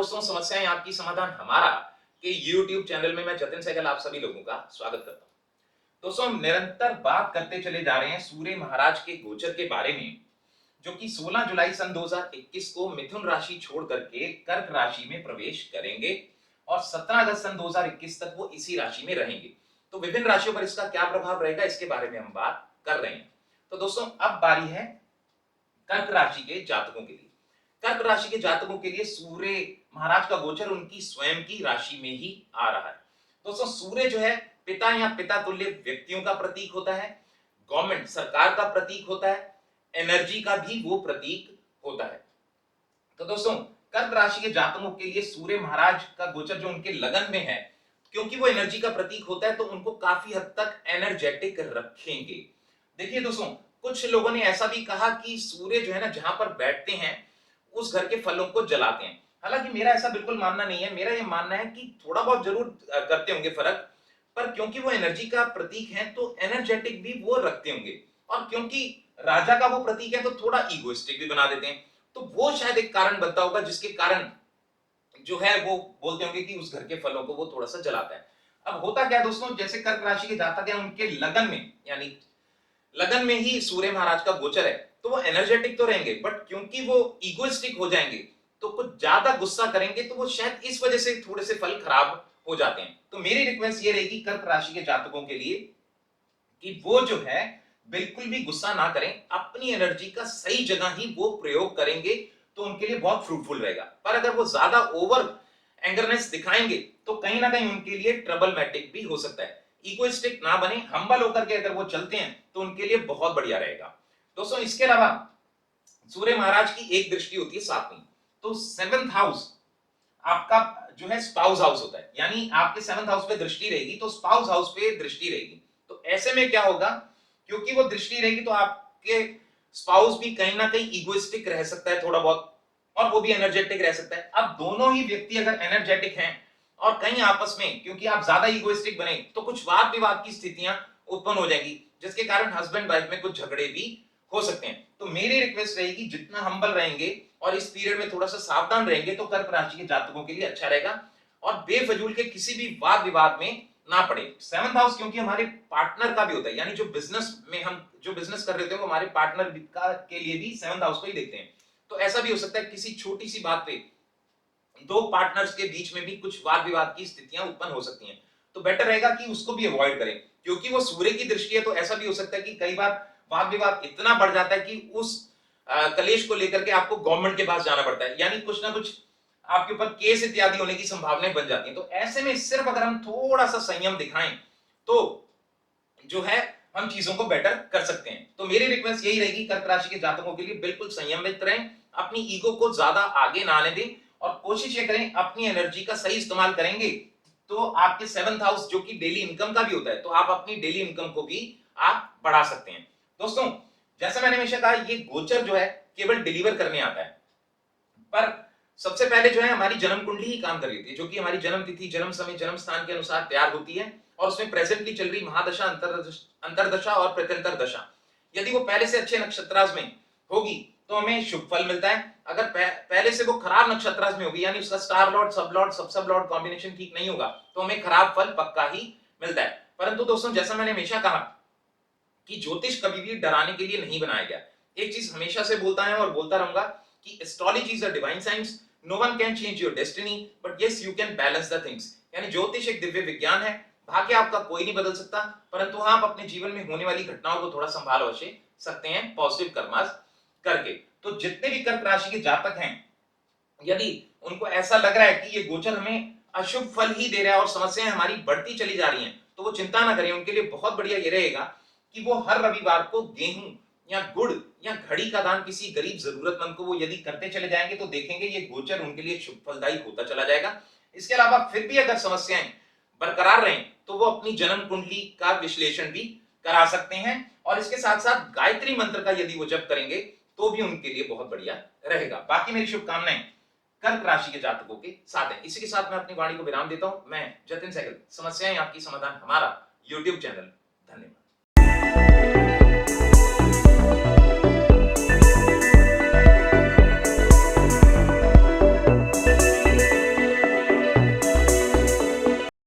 दोस्तों, समस्याएं आपकी समाधान हमारा के YouTube चैनल में मैं जतिन सहगल आप सभी लोगों का स्वागत करता हूं। दोस्तों, हम निरंतर बात करते चले जा रहे हैं सूर्य महाराज के गोचर के बारे में, जो कि 16 जुलाई सन 2021 को मिथुन राशि छोड़ करके कर्क राशि में प्रवेश करेंगे और 17 अगस्त सन 2021 तक वो इसी राशि में रहेंगे। तो विभिन्न राशियों पर इसका क्या प्रभाव रहेगा, इसके बारे में हम बात कर रहे हैं। तो दोस्तों, अब बारी है कर्क राशि के जातकों के लिए। कर्क राशि के जातकों के लिए सूर्य महाराज का गोचर उनकी स्वयं की राशि में ही आ रहा है। दोस्तों, सूर्य जो है पिता या पिता तुल्य व्यक्तियों का प्रतीक होता है, गवर्नमेंट सरकार का प्रतीक होता है, एनर्जी का भी वो प्रतीक होता है। तो दोस्तों, कर्क राशि के जातकों के लिए सूर्य महाराज का गोचर जो उनके लगन में है, क्योंकि वो एनर्जी का प्रतीक होता है, तो उनको काफी हद तक एनर्जेटिक रखेंगे। देखिए दोस्तों, कुछ लोगों ने ऐसा भी कहा कि सूर्य जो है ना, जहां पर बैठते हैं उस घर के फलों को जलाते हैं। हालांकि मेरा ऐसा बिल्कुल मानना नहीं है। मेरा ये मानना है कि थोड़ा बहुत जरूर करते होंगे फर्क, पर क्योंकि वो एनर्जी का प्रतीक है तो एनर्जेटिक भी वो रखते होंगे, और क्योंकि राजा का वो प्रतीक है तो थोड़ा ईगोइस्टिक भी बना देते हैं। तो वो शायद एक कारण बनता होगा जिसके कारण जो है वो बोलते होंगे कि उस घर के फलों को वो थोड़ा सा जलाता है। अब होता क्या दोस्तों, जैसे कर्क राशि के जातक हैं, उनके लगन में यानी लगन में ही सूर्य महाराज का गोचर है, तो वो एनर्जेटिक तो रहेंगे, बट क्योंकि वो इगोइस्टिक हो जाएंगे तो कुछ ज्यादा गुस्सा करेंगे, तो वो शायद इस वजह से थोड़े से फल खराब हो जाते हैं। तो मेरी रिक्वेस्ट ये रहेगी कर्क राशि के जातकों के लिए कि वो जो है बिल्कुल भी गुस्सा ना करें, अपनी एनर्जी का सही जगह ही वो प्रयोग करेंगे तो उनके लिए बहुत फ्रूटफुल रहेगा। पर अगर वो ज्यादा ओवर एंगरनेस दिखाएंगे तो कहीं ना कहीं उनके लिए ट्रबलमैटिक भी हो सकता है। इगोइस्टिक ना बने, हम्बल होकर के अगर वो चलते हैं तो उनके लिए बहुत बढ़िया रहेगा। दोस्तों, इसके अलावा सूर्य महाराज की एक दृष्टि होती है सातवीं, तो सेवेंथ हाउस आपका जो है स्पाउस हाउस होता है, यानी आपके सेवेंथ हाउस पे दृष्टि रहेगी तो स्पाउस हाउस पे दृष्टि रहेगी। तो ऐसे में क्या होगा, क्योंकि वो दृष्टि रहेगी तो आपके स्पाउस भी कहीं ना कहीं इगोइस्टिक रह सकता है थोड़ा बहुत, और वो भी एनर्जेटिक रह सकता है। अब दोनों ही व्यक्ति अगर एनर्जेटिक हैं और कहीं आपस में, क्योंकि आप ज्यादा इगोइस्टिक बने तो कुछ वाद विवाद की स्थितियां उत्पन्न हो जाएगी, जिसके कारण हस्बैंड वाइफ में कुछ झगड़े भी हो सकते हैं। तो मेरी रिक्वेस्ट रहेगी जितना हम्बल रहेंगे और इस पीरियड में थोड़ा सा सावधान रहेंगे तो कर्क राशि के जातकों के लिए अच्छा रहेगा, और बेफजूल के किसी भी वाद विवाद में ना पड़े। सेवंथ हाउस क्योंकि हमारे पार्टनर का भी होता है, यानी जो बिजनेस में हम जो बिजनेस कर रहे होते हैं वो हमारे पार्टनर का के लिए भी सेवंथ हाउस को ही देखते हैं। तो ऐसा भी हो सकता है किसी छोटी सी बात पे दो पार्टनर्स के बीच में भी कुछ वाद विवाद की स्थितियां उत्पन्न हो सकती हैं। तो बेटर रहेगा कि उसको भी अवॉइड करें, क्योंकि वो सूर्य की दृष्टि है। तो ऐसा भी हो सकता है कि कई बार वाद विवाद इतना बढ़ जाता है कि उस कलेश को लेकर के आपको गवर्नमेंट के पास जाना पड़ता है, यानी कुछ ना कुछ आपके ऊपर केस इत्यादि होने की संभावनाएं बन जाती हैं। तो ऐसे में सिर्फ अगर हम थोड़ा सा संयम दिखाएं तो जो है हम चीजों को बेटर कर सकते हैं। तो मेरी रिक्वेस्ट यही रहेगी कर्क राशि के जातकों के लिए, बिल्कुल संयमित रहें, अपनी ईगो को ज्यादा आगे ना आने दें, और कोशिश ये करें अपनी एनर्जी का सही इस्तेमाल करेंगे तो आपके सेवंथ हाउस जो कि डेली इनकम का भी होता है, तो आप अपनी डेली इनकम को भी आप बढ़ा सकते हैं। दोस्तों, जैसा मैंने हमेशा कहा, ये गोचर जो है केवल डिलीवर करने आता है, पर सबसे पहले जो है हमारी जन्म कुंडली ही काम कर रही है, जो कि हमारी जन्म तिथि, जन्म समय, जन्म स्थान के अनुसार तैयार होती है, और उसमें प्रेजेंटली चल रही महादशा, अंतरदशा और प्रत्यंतर दशा यदि वो पहले से अच्छे नक्षत्रास में होगी तो हमें शुभ फल मिलता है। अगर पहले से वो खराब नक्षत्रास में होगी, यानी उसका स्टार लॉर्ड, सब लॉर्ड, सब लॉर्ड कॉम्बिनेशन ठीक नहीं होगा, तो हमें खराब फल पक्का ही मिलता है। परंतु दोस्तों, जैसा मैंने हमेशा कहा कि ज्योतिष कभी भी डराने के लिए नहीं बनाया गया। एक चीज हमेशा से बोलता है और बोलता रहूंगा कि astrology is a divine science, no one can change your destiny but yes you can balance the things. यानी ज्योतिष एक दिव्य विज्ञान है, भाग्य आपका कोई नहीं बदल सकता, परंतु हाँ, आप अपने जीवन में होने वाली घटनाओं को थोड़ा संभाल अवश्य सकते हैं पॉजिटिव कर्मास करके। तो जितने भी कर्क राशि के जातक हैं, यदि उनको ऐसा लग रहा है कि ये गोचर हमें अशुभ फल ही दे रहा है और समस्याएं हमारी बढ़ती चली जा रही हैं, तो वो चिंता ना करें। उनके लिए बहुत बढ़िया ये रहेगा कि वो हर रविवार को गेहूं या गुड़ या घड़ी का दान किसी गरीब जरूरतमंद को वो यदि करते चले जाएंगे तो देखेंगे ये गोचर उनके लिए शुभ फलदायी होता चला जाएगा। इसके अलावा फिर भी अगर समस्याएं बरकरार रहें तो वो अपनी जन्म कुंडली का विश्लेषण भी करा सकते हैं, और इसके साथ साथ गायत्री मंत्र का यदि वो जप करेंगे तो भी उनके लिए बहुत बढ़िया रहेगा। बाकी मेरी शुभकामनाएं कर्क राशि के जातकों के साथ है। इसी के साथ मैं अपनी वाणी को विराम देता हूं। मैं जतिन सहगल, समस्याएं आपकी समाधान हमारा यूट्यूब चैनल